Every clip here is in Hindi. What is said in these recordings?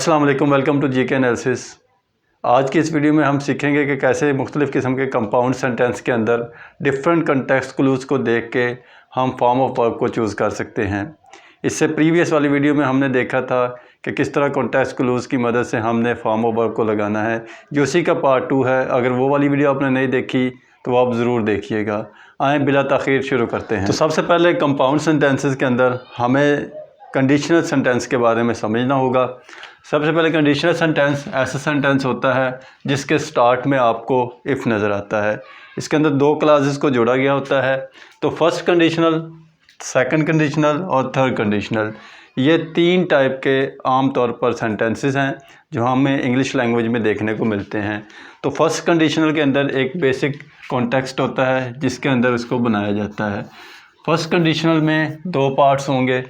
अस्सलाम वालेकुम, वेलकम टू जीके एनालिसिस। आज की इस वीडियो में हम सीखेंगे कि कैसे मुख्तलिफ़ किस्म के कंपाउंड सेंटेंस के अंदर डिफरेंट कंटेक्स्ट क्लूज़ को देख के हम फॉर्म ऑफ वर्ब को चूज़ कर सकते हैं। इससे प्रीवियस वाली वीडियो में हमने देखा था कि किस तरह कॉन्टेक्स्ट क्लूज़ की मदद से हमने फॉर्म ऑफ वर्ब को लगाना है, जो उसी का पार्ट 2 है। अगर वो वाली वीडियो आपने नहीं देखी तो आप ज़रूर देखिएगा। आए बिला ताख़ीर शुरू करते हैं। तो सबसे पहले कंपाउंड सेंटेंसेस के अंदर हमें कंडीशनल सेंटेंस के बारे में समझना होगा। सबसे पहले कंडीशनल सेंटेंस ऐसा सेंटेंस होता है जिसके स्टार्ट में आपको इफ़ नज़र आता है। इसके अंदर दो क्लासेस को जोड़ा गया होता है। तो फर्स्ट कंडीशनल, सेकंड कंडीशनल और थर्ड कंडीशनल, ये तीन टाइप के आम तौर पर सेंटेंसेस हैं जो हमें इंग्लिश लैंग्वेज में देखने को मिलते हैं। तो फर्स्ट कंडीशनल के अंदर एक बेसिक कॉन्टेक्स्ट होता है जिसके अंदर इसको बनाया जाता है। फर्स्ट कंडीशनल में दो पार्ट्स होंगे।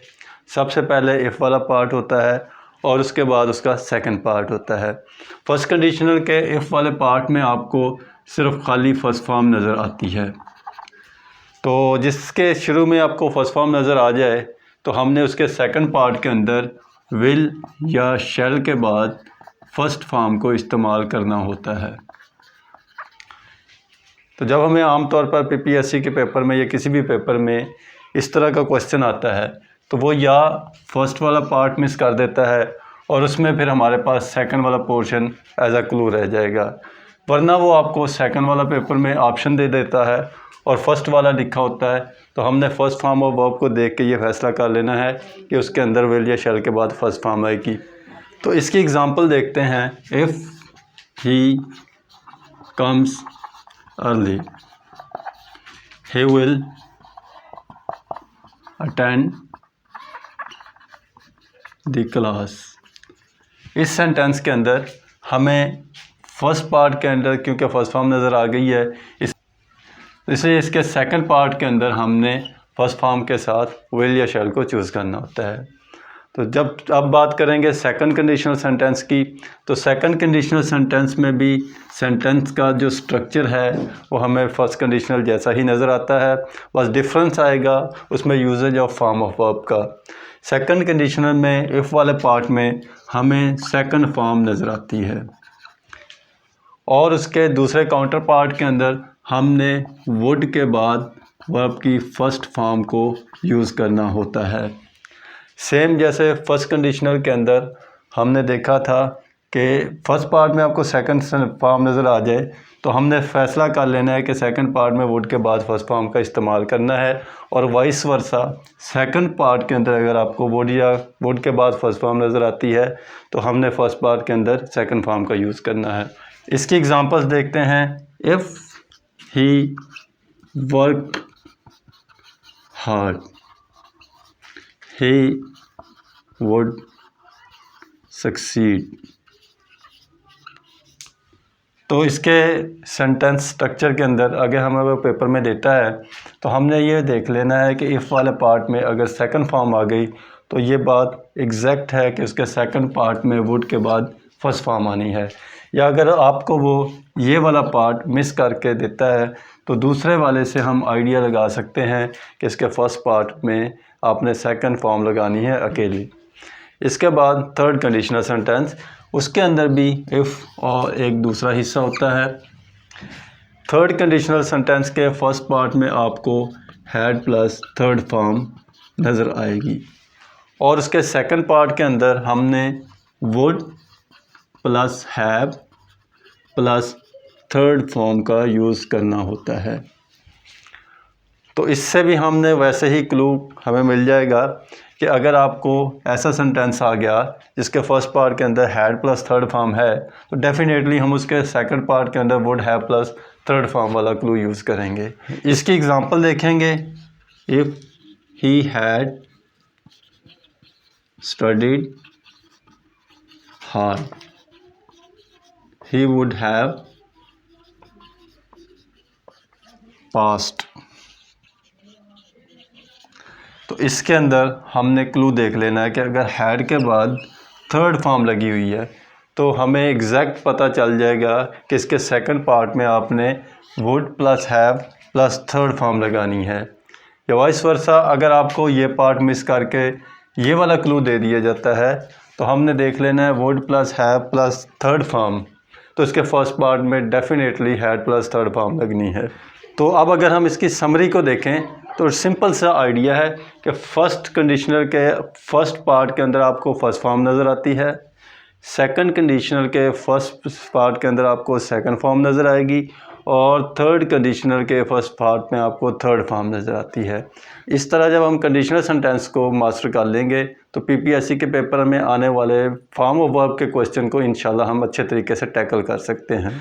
सबसे पहले इफ़ वाला पार्ट होता है और उसके बाद उसका सेकंड पार्ट होता है। फर्स्ट कंडीशनल के इफ़ वाले पार्ट में आपको सिर्फ खाली फर्स्ट फॉर्म नज़र आती है। तो जिसके शुरू में आपको फर्स्ट फॉर्म नज़र आ जाए तो हमने उसके सेकंड पार्ट के अंदर विल या शैल के बाद फर्स्ट फॉर्म को इस्तेमाल करना होता है। तो जब हमें आम तौर पर पीपीएससी के पेपर में या किसी भी पेपर में इस तरह का क्वेश्चन आता है तो वो या फर्स्ट वाला पार्ट मिस कर देता है और उसमें फिर हमारे पास सेकंड वाला पोर्शन एज अ क्लू रह जाएगा, वरना वो आपको सेकंड वाला पेपर में ऑप्शन दे देता है और फर्स्ट वाला लिखा होता है। तो हमने फर्स्ट फॉर्म ऑफ वर्ब को देख के ये फैसला कर लेना है कि उसके अंदर विल या शैल के बाद फर्स्ट फॉर्म आएगी। तो इसकी एग्ज़ाम्पल देखते हैं। If he comes early, he will attend the class. इस सेंटेंस के अंदर हमें फर्स्ट पार्ट के अंदर क्योंकि फर्स्ट फॉर्म नज़र आ गई है, इसलिए इसके सेकंड पार्ट के अंदर हमने फर्स्ट फॉर्म के साथ विल या शैल को चूज़ करना होता है। तो जब अब बात करेंगे सेकंड कंडीशनल सेंटेंस की, तो सेकंड कंडीशनल सेंटेंस में भी सेंटेंस का जो स्ट्रक्चर है वो हमें फर्स्ट कंडीशनल जैसा ही नज़र आता है, बस डिफरेंस आएगा उसमें uses of form of verb का। सेकंड कंडीशनल में इफ़ वाले पार्ट में हमें सेकंड फॉर्म नज़र आती है और उसके दूसरे काउंटर पार्ट के अंदर हमने वुड के बाद वर्ब की फ़र्स्ट फॉर्म को यूज़ करना होता है। सेम जैसे फर्स्ट कंडीशनल के अंदर हमने देखा था कि फर्स्ट पार्ट में आपको सेकंड फॉर्म नज़र आ जाए तो हमने फ़ैसला कर लेना है कि सेकंड पार्ट में वुड के बाद फर्स्ट फॉर्म का इस्तेमाल करना है, और वाइस वर्सा सेकंड पार्ट के अंदर अगर आपको वुड या वुड के बाद फर्स्ट फॉर्म नज़र आती है तो हमने फर्स्ट पार्ट के अंदर सेकंड फॉर्म का यूज़ करना है। इसकी एग्जांपल्स देखते हैं। If he work hard, he would succeed. तो इसके सेंटेंस स्ट्रक्चर के अंदर अगर हमें वो पेपर में देता है तो हमने ये देख लेना है कि इफ़ वाले पार्ट में अगर सेकंड फॉर्म आ गई तो ये बात एग्जैक्ट है कि उसके सेकंड पार्ट में वुड के बाद फर्स्ट फॉर्म आनी है। या अगर आपको वो ये वाला पार्ट मिस करके देता है तो दूसरे वाले से हम आइडिया लगा सकते हैं कि इसके फर्स्ट पार्ट में आपने सेकंड फॉर्म लगानी है अकेली। इसके बाद थर्ड कंडीशनल सेंटेंस, उसके अंदर भी इफ़ और एक दूसरा हिस्सा होता है। थर्ड कंडीशनल सेंटेंस के फर्स्ट पार्ट में आपको हैड प्लस थर्ड फॉर्म नज़र आएगी और उसके सेकंड पार्ट के अंदर हमने would plus have plus third form का यूज़ करना होता है। तो इससे भी हमने वैसे ही क्लू हमें मिल जाएगा कि अगर आपको ऐसा सेंटेंस आ गया जिसके फर्स्ट पार्ट के अंदर हैड प्लस थर्ड फॉर्म है तो डेफिनेटली हम उसके सेकंड पार्ट के अंदर would have plus third form वाला क्लू यूज़ करेंगे। इसकी एग्जांपल देखेंगे। If he had studied hard, he would have passed. तो इसके अंदर हमने क्लू देख लेना है कि अगर हैड के बाद थर्ड फॉर्म लगी हुई है तो हमें एग्जैक्ट पता चल जाएगा कि इसके सेकंड पार्ट में आपने would plus have plus third form लगानी है। या वाइस वर्सा अगर आपको ये पार्ट मिस करके ये वाला क्लू दे दिया जाता है तो हमने देख लेना है would plus have plus third form, तो इसके फर्स्ट पार्ट में definitely had plus third form लगनी है। तो अब अगर हम इसकी समरी को देखें तो सिंपल सा आइडिया है कि फ़र्स्ट कंडीशनल के फर्स्ट पार्ट के अंदर आपको फर्स्ट फॉर्म नज़र आती है, सेकंड कंडीशनल के फर्स्ट पार्ट के अंदर आपको सेकंड फॉर्म नज़र आएगी और थर्ड कंडीशनल के फर्स्ट पार्ट में आपको थर्ड फॉर्म नज़र आती है। इस तरह जब हम कंडीशनल सेंटेंस को मास्टर कर लेंगे तो पीपीएससी के पेपर में आने वाले फॉर्म ऑफ वर्ब के क्वेश्चन को इंशाल्लाह हम अच्छे तरीके से टैकल कर सकते हैं।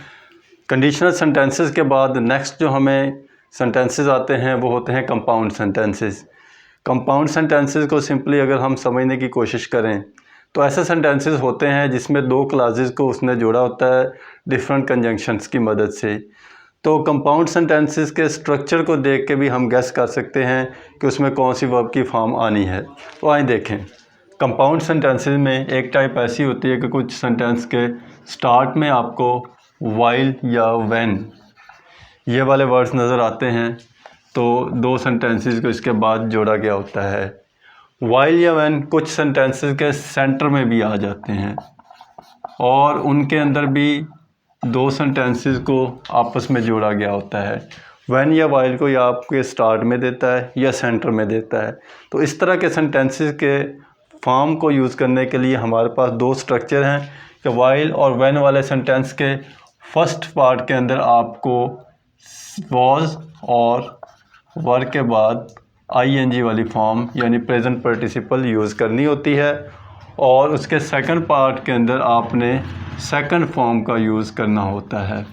कंडीशनल सेंटेंसेस के बाद नेक्स्ट जो हमें सेंटेंसेस आते हैं वो होते हैं कंपाउंड सेंटेंसेस। कंपाउंड सेंटेंसेस को सिंपली अगर हम समझने की कोशिश करें तो ऐसे सेंटेंसेस होते हैं जिसमें दो क्लासेस को उसने जोड़ा होता है डिफरेंट कंजंक्शंस की मदद से। तो कंपाउंड सेंटेंसेस के स्ट्रक्चर को देख के भी हम गेस कर सकते हैं कि उसमें कौन सी वर्ब की फॉर्म आनी है। तो आइए देखें, कंपाउंड सेंटेंसेस में एक टाइप ऐसी होती है कि कुछ सेंटेंस के स्टार्ट में आपको वाइल या व्हेन ये वाले वर्ड्स नज़र आते हैं, तो दो सेंटेंसेस को इसके बाद जोड़ा गया होता है। वाइल या व्हेन कुछ सेंटेंसेस के सेंटर में भी आ जाते हैं और उनके अंदर भी दो सेंटेंसेस को आपस में जोड़ा गया होता है। व्हेन या वाइल को या आपके स्टार्ट में देता है या सेंटर में देता है। तो इस तरह के सेंटेंसेस के फॉर्म को यूज़ करने के लिए हमारे पास दो स्ट्रक्चर हैं कि वाइल और व्हेन वाले सेंटेंस के फर्स्ट पार्ट के अंदर आपको वॉज और वर के बाद आईएनजी वाली फॉर्म यानी प्रेजेंट पार्टिसिपल यूज़ करनी होती है और उसके सेकंड पार्ट के अंदर आपने सेकंड फॉर्म का यूज़ करना होता है।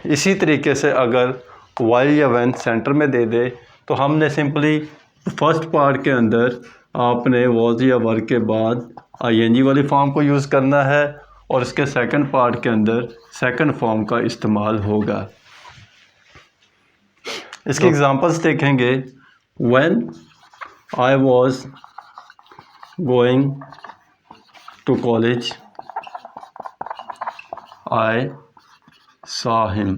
इसी तरीके से अगर वाइल या व्हेन सेंटर में दे दे तो हमने सिंपली फर्स्ट पार्ट के अंदर आपने वॉज या वर के बाद आईएनजी वाली फॉर्म को यूज़ करना है और इसके सेकंड पार्ट के अंदर सेकंड फॉर्म का इस्तेमाल होगा। इसके एग्जांपल्स देखेंगे। When I was going to college I saw him.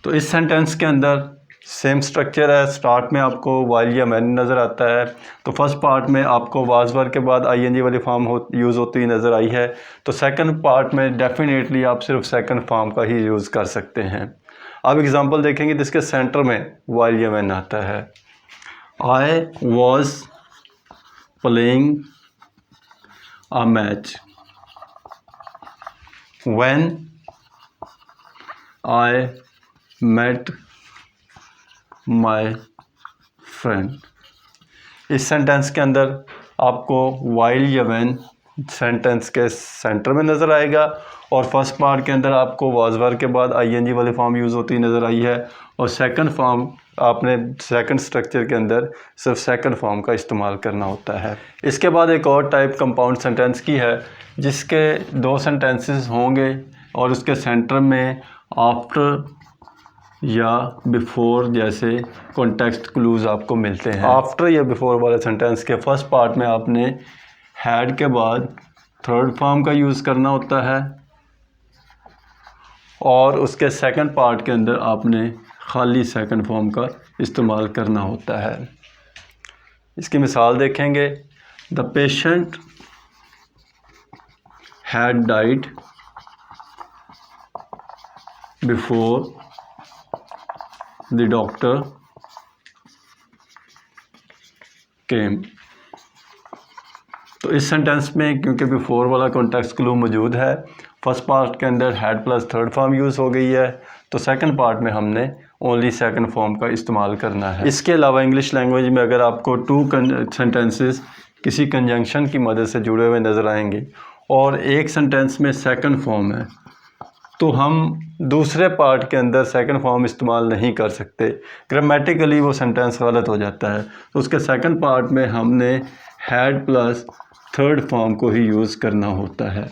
तो इस सेंटेंस के अंदर सेम स्ट्रक्चर है। स्टार्ट में आपको वाइल या व्हेन नज़र आता है, तो फर्स्ट पार्ट में आपको वाज वर के बाद आईएनजी वाली फॉर्म यूज़ होती हुई नज़र आई है। तो सेकंड पार्ट में डेफिनेटली आप सिर्फ सेकंड फॉर्म का ही यूज़ कर सकते हैं। अब एग्जांपल देखेंगे जिसके सेंटर में वाइल या व्हेन आता है। I was playing a match when I met my friend. इस सेंटेंस के अंदर आपको वाइल या व्हेन सेंटेंस के सेंटर में नज़र आएगा और फर्स्ट पार्ट के अंदर आपको वाज वर के बाद आईएनजी वाली फॉर्म यूज़ होती नज़र आई है और सेकंड फॉर्म आपने सेकंड स्ट्रक्चर के अंदर सिर्फ सेकंड फॉर्म का इस्तेमाल करना होता है। इसके बाद एक और टाइप कंपाउंड सेंटेंस की है जिसके दो सेंटेंसेस होंगे और उसके सेंटर में आफ्टर या बिफोर जैसे कॉन्टेक्स्ट क्लूज़ आपको मिलते हैं। आफ्टर या बिफोर वाले सेंटेंस के फर्स्ट पार्ट में आपने हैड के बाद थर्ड फॉर्म का यूज़ करना होता है और उसके सेकंड पार्ट के अंदर आपने खाली सेकंड फॉर्म का इस्तेमाल करना होता है। इसकी मिसाल देखेंगे। The patient had died before the doctor केम। तो इस सेंटेंस में क्योंकि बिफोर वाला कॉन्टेक्स्ट क्लू मौजूद है, फर्स्ट पार्ट के अंदर had plus third form use हो गई है, तो सेकंड पार्ट में हमने ओनली सेकंड फॉर्म का इस्तेमाल करना है। इसके अलावा इंग्लिश लैंग्वेज में अगर आपको टू सेंटेंसेस किसी कंजंक्शन की मदद से जुड़े हुए नज़र आएंगे और एक सेंटेंस में सेकंड फॉर्म है तो हम दूसरे पार्ट के अंदर सेकंड फॉर्म इस्तेमाल नहीं कर सकते, ग्रामेटिकली वो सेंटेंस गलत हो जाता है। तो उसके सेकंड पार्ट में हमने हैड प्लस थर्ड फॉर्म को ही यूज़ करना होता है।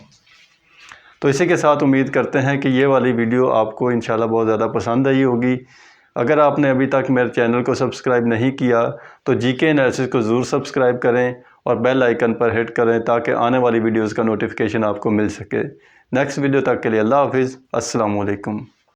तो इसी के साथ उम्मीद करते हैं कि ये वाली वीडियो आपको इंशाल्लाह बहुत ज़्यादा पसंद आई होगी। अगर आपने अभी तक मेरे चैनल को सब्सक्राइब नहीं किया तो जीके एनालिसिस को ज़रूर सब्सक्राइब करें और बेल आइकन पर हिट करें ताकि आने वाली वीडियोज़ का नोटिफिकेशन आपको मिल सके। नेक्स्ट वीडियो तक के लिए अल्लाह हाफिज़, अस्सलाम वालेकुम।